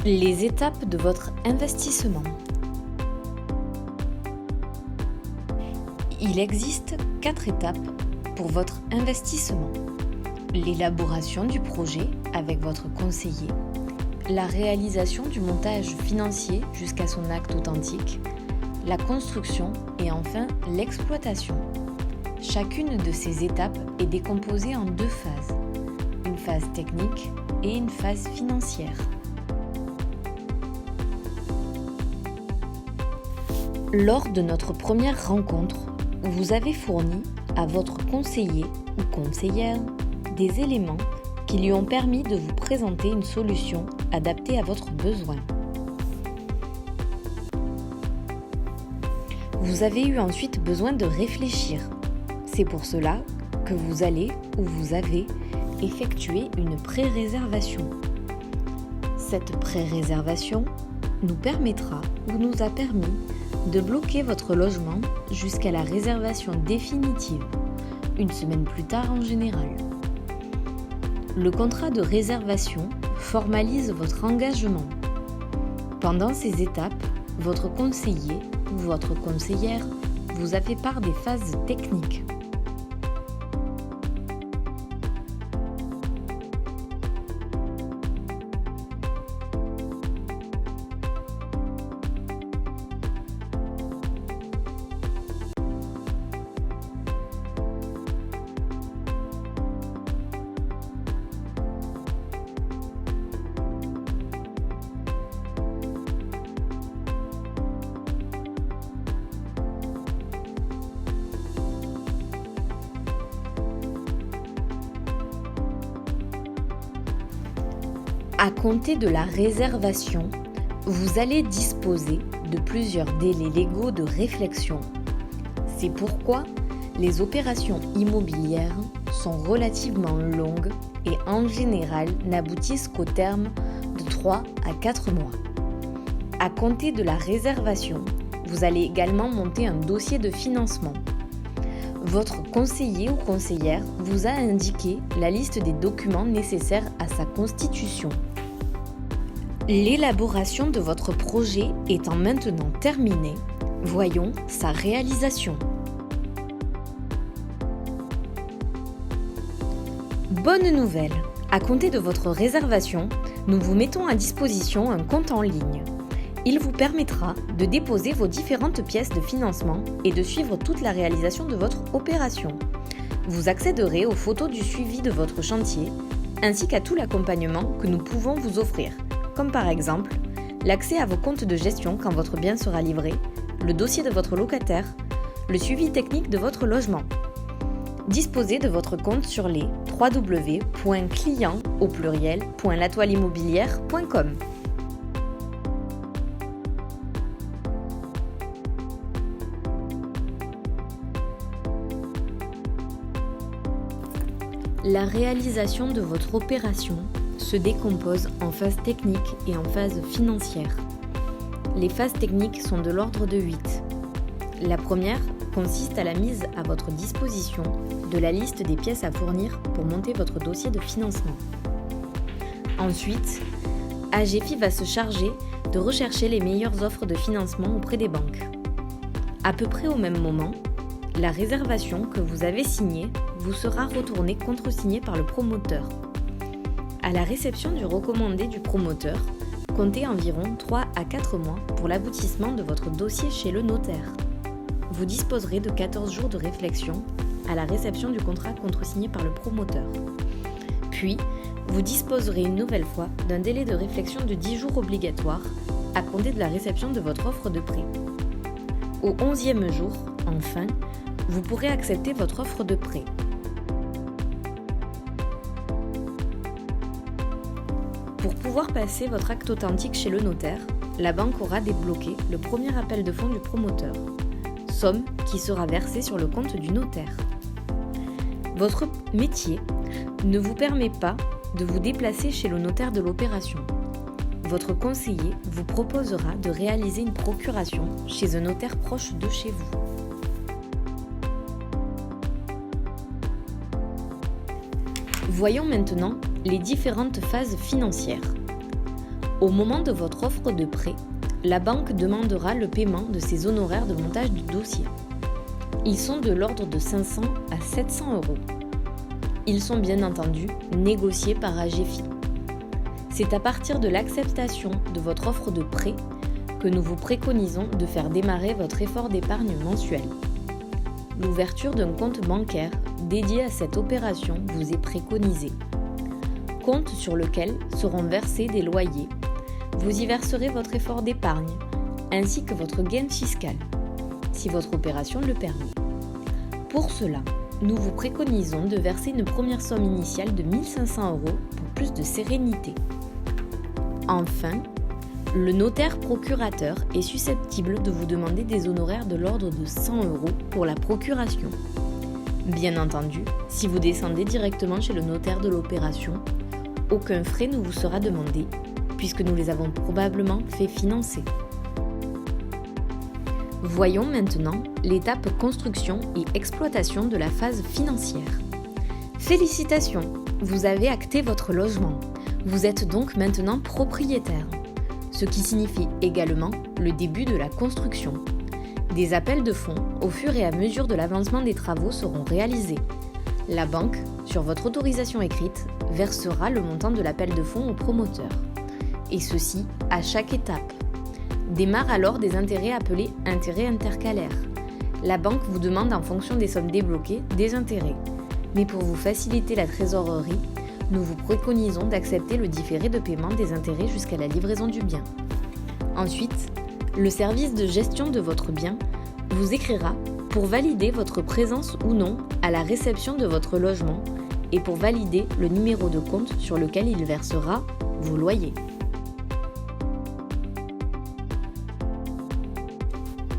Les étapes de votre investissement. Il existe 4 étapes pour votre investissement. L'élaboration du projet avec votre conseiller, la réalisation du montage financier jusqu'à son acte authentique, la construction et enfin l'exploitation. Chacune de ces étapes est décomposée en 2 phases, une phase technique et une phase financière. Lors de notre première rencontre, vous avez fourni à votre conseiller ou conseillère des éléments qui lui ont permis de vous présenter une solution adaptée à votre besoin. Vous avez eu ensuite besoin de réfléchir. C'est pour cela que vous allez ou vous avez effectué une pré-réservation. Cette pré-réservation nous permettra ou nous a permis de bloquer votre logement jusqu'à la réservation définitive, une semaine plus tard en général. Le contrat de réservation formalise votre engagement. Pendant ces étapes, votre conseiller ou votre conseillère vous a fait part des phases techniques. À compter de la réservation, vous allez disposer de plusieurs délais légaux de réflexion. C'est pourquoi les opérations immobilières sont relativement longues et en général n'aboutissent qu'au terme de 3 à 4 mois. À compter de la réservation, vous allez également monter un dossier de financement. Votre conseiller ou conseillère vous a indiqué la liste des documents nécessaires à sa constitution. L'élaboration de votre projet étant maintenant terminée, voyons sa réalisation. Bonne nouvelle! À compter de votre réservation, nous vous mettons à disposition un compte en ligne. Il vous permettra de déposer vos différentes pièces de financement et de suivre toute la réalisation de votre opération. Vous accéderez aux photos du suivi de votre chantier, ainsi qu'à tout l'accompagnement que nous pouvons vous offrir, comme par exemple l'accès à vos comptes de gestion quand votre bien sera livré, le dossier de votre locataire, le suivi technique de votre logement. Disposez de votre compte sur les www.client.latoileimmobilière.com. La réalisation de votre opération se décompose en phase technique et en phase financière. Les phases techniques sont de l'ordre de 8. La première consiste à la mise à votre disposition de la liste des pièces à fournir pour monter votre dossier de financement. Ensuite, AGFI va se charger de rechercher les meilleures offres de financement auprès des banques. À peu près au même moment, la réservation que vous avez signée vous sera retournée contresignée par le promoteur. À la réception du recommandé du promoteur, comptez environ 3 à 4 mois pour l'aboutissement de votre dossier chez le notaire. Vous disposerez de 14 jours de réflexion à la réception du contrat contresigné par le promoteur. Puis, vous disposerez une nouvelle fois d'un délai de réflexion de 10 jours obligatoire à compter de la réception de votre offre de prêt. Au 11e jour, enfin, vous pourrez accepter votre offre de prêt. Pour pouvoir passer votre acte authentique chez le notaire, la banque aura débloqué le premier appel de fonds du promoteur, somme qui sera versée sur le compte du notaire. Votre métier ne vous permet pas de vous déplacer chez le notaire de l'opération. Votre conseiller vous proposera de réaliser une procuration chez un notaire proche de chez vous. Voyons maintenant les différentes phases financières. Au moment de votre offre de prêt, la banque demandera le paiement de ses honoraires de montage du dossier. Ils sont de l'ordre de 500 à 700 euros. Ils sont bien entendu négociés par AGFI. C'est à partir de l'acceptation de votre offre de prêt que nous vous préconisons de faire démarrer votre effort d'épargne mensuel. L'ouverture d'un compte bancaire dédié à cette opération vous est préconisée. Compte sur lequel seront versés des loyers. Vous y verserez votre effort d'épargne ainsi que votre gain fiscal, si votre opération le permet. Pour cela, nous vous préconisons de verser une première somme initiale de 1 500 euros pour plus de sérénité. Enfin, le notaire procurateur est susceptible de vous demander des honoraires de l'ordre de 100 euros pour la procuration. Bien entendu, si vous descendez directement chez le notaire de l'opération, aucun frais ne vous sera demandé, puisque nous les avons probablement fait financer. Voyons maintenant l'étape construction et exploitation de la phase financière. Félicitations, vous avez acté votre logement. Vous êtes donc maintenant propriétaire, ce qui signifie également le début de la construction. Des appels de fonds au fur et à mesure de l'avancement des travaux seront réalisés. La banque, sur votre autorisation écrite, versera le montant de l'appel de fonds au promoteur. Et ceci à chaque étape. Démarrent alors des intérêts appelés intérêts intercalaires. La banque vous demande en fonction des sommes débloquées des intérêts. Mais pour vous faciliter la trésorerie, nous vous préconisons d'accepter le différé de paiement des intérêts jusqu'à la livraison du bien. Ensuite, le service de gestion de votre bien vous écrira pour valider votre présence ou non à la réception de votre logement et pour valider le numéro de compte sur lequel il versera vos loyers.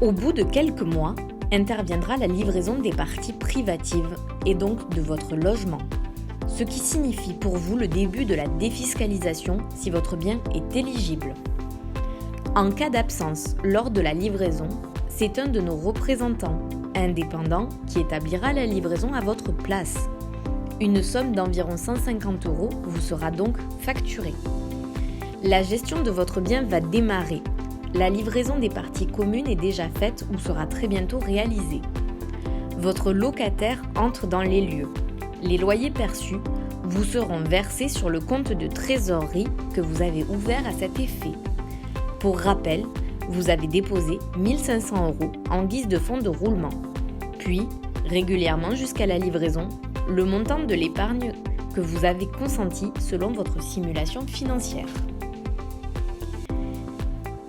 Au bout de quelques mois, interviendra la livraison des parties privatives et donc de votre logement, ce qui signifie pour vous le début de la défiscalisation si votre bien est éligible. En cas d'absence lors de la livraison, c'est un de nos représentants indépendants qui établira la livraison à votre place. Une somme d'environ 150 euros vous sera donc facturée. La gestion de votre bien va démarrer. La livraison des parties communes est déjà faite ou sera très bientôt réalisée. Votre locataire entre dans les lieux. Les loyers perçus vous seront versés sur le compte de trésorerie que vous avez ouvert à cet effet. Pour rappel, vous avez déposé 1 500 euros en guise de fonds de roulement. Puis, régulièrement jusqu'à la livraison, le montant de l'épargne que vous avez consenti selon votre simulation financière.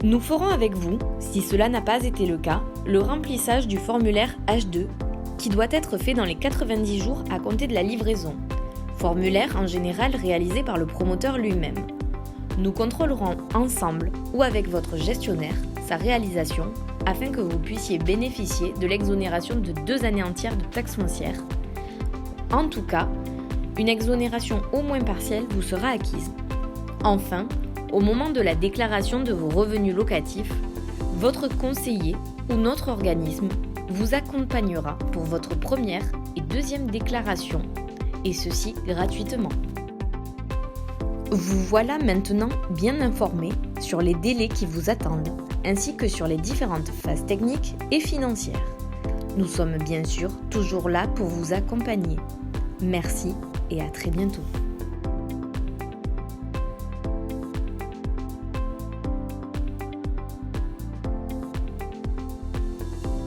Nous ferons avec vous, si cela n'a pas été le cas, le remplissage du formulaire H2 qui doit être fait dans les 90 jours à compter de la livraison. Formulaire en général réalisé par le promoteur lui-même. Nous contrôlerons ensemble ou avec votre gestionnaire sa réalisation afin que vous puissiez bénéficier de l'exonération de 2 années entières de taxes foncières. En tout cas, une exonération au moins partielle vous sera acquise. Enfin, au moment de la déclaration de vos revenus locatifs, votre conseiller ou notre organisme vous accompagnera pour votre première et deuxième déclaration, et ceci gratuitement. Vous voilà maintenant bien informé sur les délais qui vous attendent, ainsi que sur les différentes phases techniques et financières. Nous sommes bien sûr toujours là pour vous accompagner. Merci et à très bientôt.